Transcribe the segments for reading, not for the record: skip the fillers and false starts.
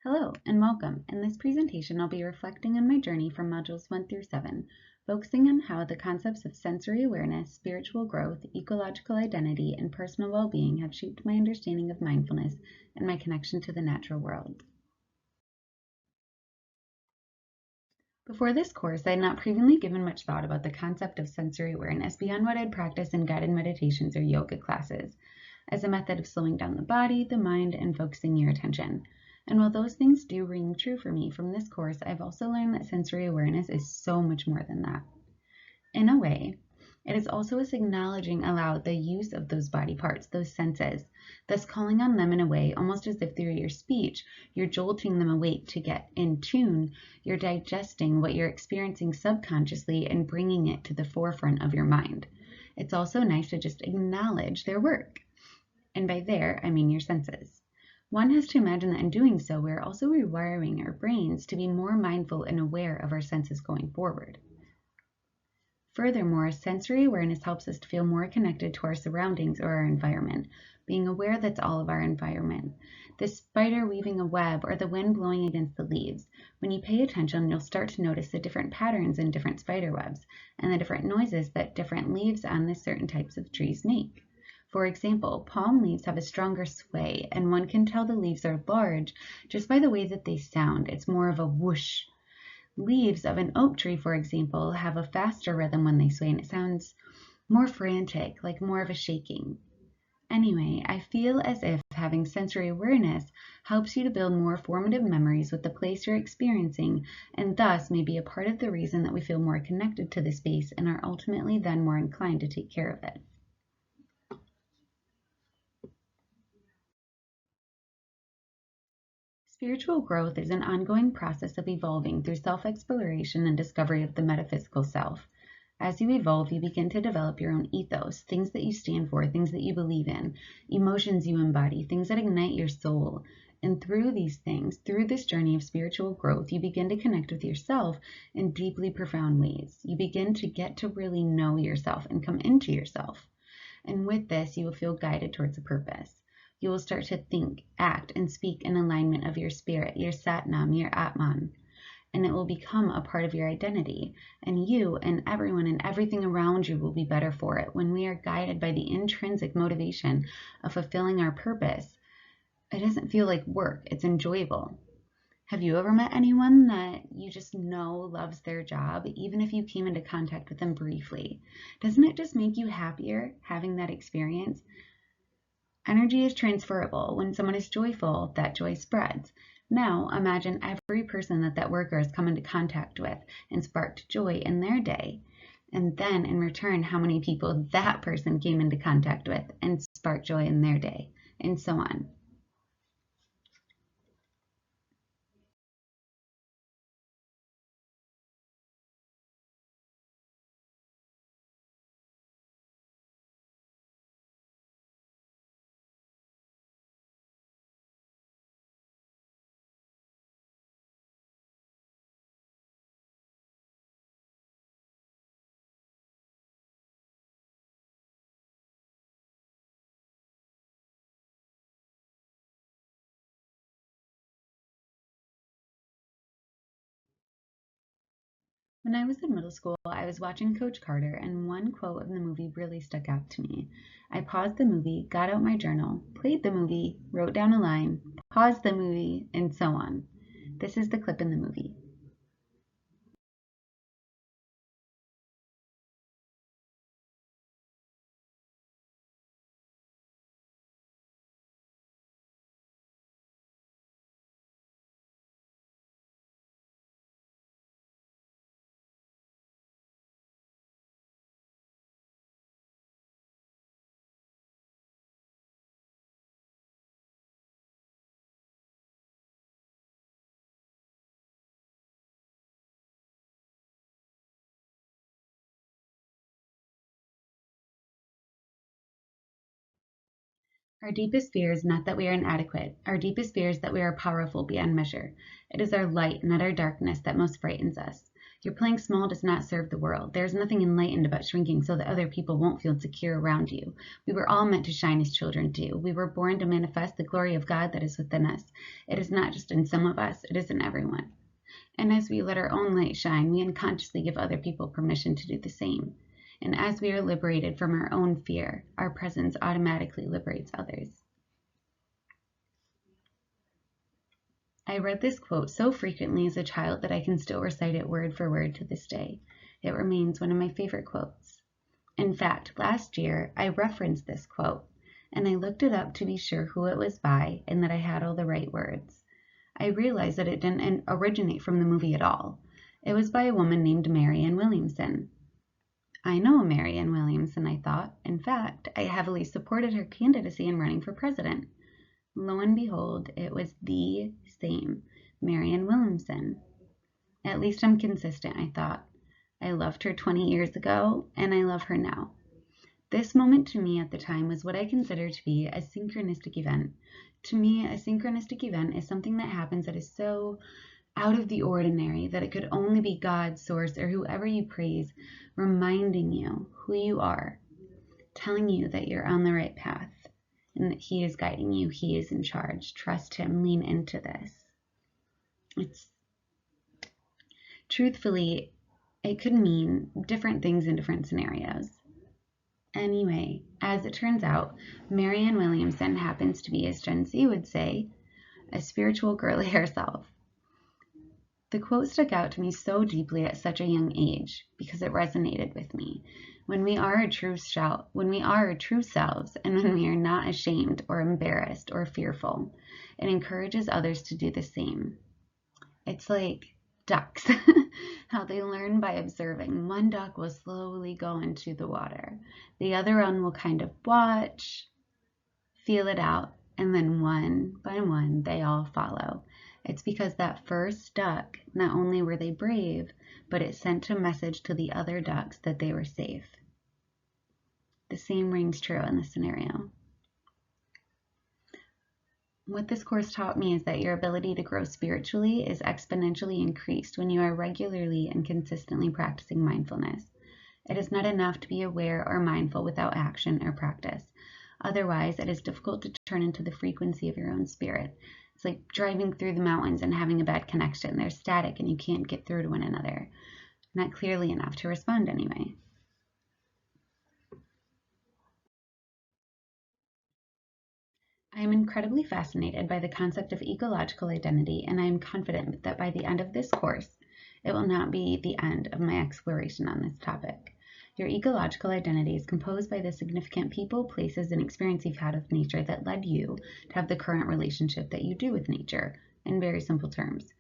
Hello and welcome. In this presentation, I'll be reflecting on my journey from modules 1 through 7, focusing on how the concepts of sensory awareness, spiritual growth, ecological identity, and personal well-being have shaped my understanding of mindfulness and my connection to the natural world. Before this course, I had not previously given much thought about the concept of sensory awareness beyond what I'd practiced in guided meditations or yoga classes, as a method of slowing down the body, the mind, and focusing your attention. And while those things do ring true for me from this course, I've also learned that sensory awareness is so much more than that. In a way, it is also us acknowledging aloud the use of those body parts, those senses, thus calling on them in a way almost as if through your speech, you're jolting them awake to get in tune, you're digesting what you're experiencing subconsciously and bringing it to the forefront of your mind. It's also nice to just acknowledge their work. And by there, I mean your senses. One has to imagine that in doing so, we're also rewiring our brains to be more mindful and aware of our senses going forward. Furthermore, sensory awareness helps us to feel more connected to our surroundings or our environment, being aware that's all of our environment. The spider weaving a web or the wind blowing against the leaves. When you pay attention, you'll start to notice the different patterns in different spider webs and the different noises that different leaves on the certain types of trees make. For example, palm leaves have a stronger sway, and one can tell the leaves are large just by the way that they sound. It's more of a whoosh. Leaves of an oak tree, for example, have a faster rhythm when they sway, and it sounds more frantic, like more of a shaking. Anyway, I feel as if having sensory awareness helps you to build more formative memories with the place you're experiencing, and thus may be a part of the reason that we feel more connected to the space and are ultimately then more inclined to take care of it. Spiritual growth is an ongoing process of evolving through self-exploration and discovery of the metaphysical self. As you evolve, you begin to develop your own ethos, things that you stand for, things that you believe in, emotions you embody, things that ignite your soul. And through these things, through this journey of spiritual growth, you begin to connect with yourself in deeply profound ways. You begin to get to really know yourself and come into yourself. And with this, you will feel guided towards a purpose. You will start to think, act, and speak in alignment of your spirit, your Satnam, your Atman, and it will become a part of your identity. And you and everyone and everything around you will be better for it when we are guided by the intrinsic motivation of fulfilling our purpose. It doesn't feel like work, it's enjoyable. Have you ever met anyone that you just know loves their job, even if you came into contact with them briefly? Doesn't it just make you happier having that experience? Energy is transferable. When someone is joyful, that joy spreads. Now imagine every person that worker has come into contact with and sparked joy in their day. And then in return, how many people that person came into contact with and sparked joy in their day, and so on. When I was in middle school, I was watching Coach Carter, and one quote of the movie really stuck out to me. I paused the movie, got out my journal, played the movie, wrote down a line, paused the movie, and so on. This is the clip in the movie. Our deepest fear is not that we are inadequate. Our deepest fear is that we are powerful beyond measure. It is our light, not our darkness, that most frightens us. Your playing small does not serve the world. There is nothing enlightened about shrinking so that other people won't feel secure around you. We were all meant to shine as children do. We were born to manifest the glory of God that is within us. It is not just in some of us, it is in everyone. And as we let our own light shine, we unconsciously give other people permission to do the same. And as we are liberated from our own fear, our presence automatically liberates others. I read this quote so frequently as a child that I can still recite it word for word to this day. It remains one of my favorite quotes. In fact, last year I referenced this quote, and I looked it up to be sure who it was by and that I had all the right words. I realized that it didn't originate from the movie at all. It was by a woman named Marianne Williamson. I know Marianne Williamson, I thought. In fact, I heavily supported her candidacy in running for president. Lo and behold, it was the same Marianne Williamson. At least I'm consistent, I thought. I loved her 20 years ago, and I love her now. This moment to me at the time was what I consider to be a synchronistic event. To me, a synchronistic event is something that happens that is so out of the ordinary that it could only be God, Source, or whoever you praise, reminding you who you are, telling you that you're on the right path, and that He is guiding you. He is in charge. Trust Him. Lean into this. Truthfully, it could mean different things in different scenarios. Anyway, as it turns out, Marianne Williamson happens to be, as Gen Z would say, a spiritual girly herself. The quote stuck out to me so deeply at such a young age because it resonated with me. When we are our true selves, and when we are not ashamed or embarrassed or fearful, it encourages others to do the same. It's like ducks, how they learn by observing. One duck will slowly go into the water. The other one will kind of watch, feel it out, and then one by one, they all follow. It's because that first duck, not only were they brave, but it sent a message to the other ducks that they were safe. The same rings true in this scenario. What this course taught me is that your ability to grow spiritually is exponentially increased when you are regularly and consistently practicing mindfulness. It is not enough to be aware or mindful without action or practice. Otherwise, it is difficult to turn into the frequency of your own spirit. It's like driving through the mountains and having a bad connection. They're static and you can't get through to one another. Not clearly enough to respond anyway. I am incredibly fascinated by the concept of ecological identity, and I am confident that by the end of this course, it will not be the end of my exploration on this topic. Your ecological identity is composed by the significant people, places, and experience you've had with nature that led you to have the current relationship that you do with nature, in very simple terms.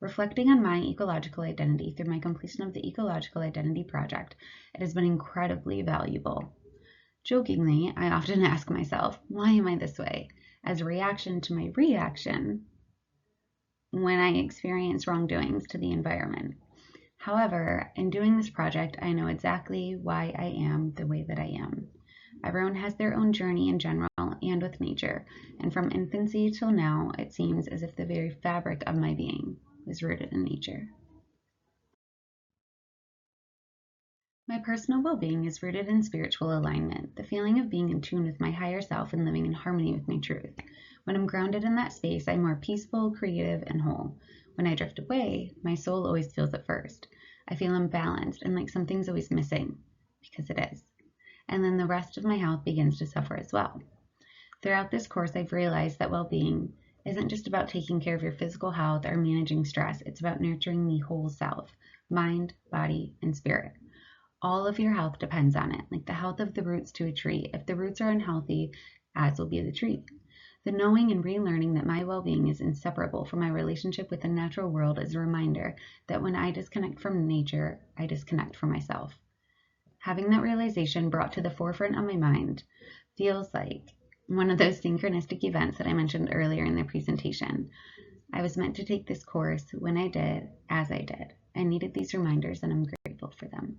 Reflecting on my ecological identity through my completion of the Ecological Identity Project, it has been incredibly valuable. Jokingly, I often ask myself, why am I this way? As a reaction to my reaction when I experience wrongdoings to the environment. However, in doing this project, I know exactly why I am the way that I am. Everyone has their own journey in general and with nature, and from infancy till now, it seems as if the very fabric of my being is rooted in nature. My personal well-being is rooted in spiritual alignment, the feeling of being in tune with my higher self and living in harmony with my truth. When I'm grounded in that space, I'm more peaceful, creative, and whole. When I drift away, my soul always feels it first. I feel imbalanced and like something's always missing, because it is. And then the rest of my health begins to suffer as well. Throughout this course, I've realized that well-being isn't just about taking care of your physical health or managing stress. It's about nurturing the whole self, mind, body, and spirit. All of your health depends on it, like the health of the roots to a tree. If the roots are unhealthy, as will be the tree. The knowing and relearning that my well-being is inseparable from my relationship with the natural world is a reminder that when I disconnect from nature, I disconnect from myself. Having that realization brought to the forefront of my mind feels like one of those synchronistic events that I mentioned earlier in the presentation. I was meant to take this course when I did, as I did. I needed these reminders and I'm grateful for them.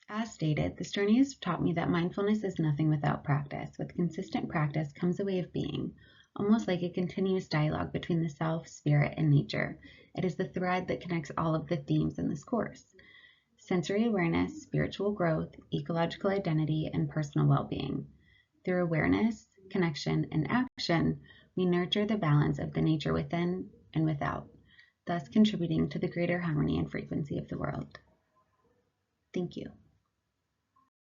As stated, this journey has taught me that mindfulness is nothing without practice. With consistent practice comes a way of being. almost like a continuous dialogue between the self, spirit, and nature. It is the thread that connects all of the themes in this course: sensory awareness, spiritual growth, ecological identity, and personal well-being. Through awareness, connection, and action, we nurture the balance of the nature within and without, thus contributing to the greater harmony and frequency of the world. Thank you.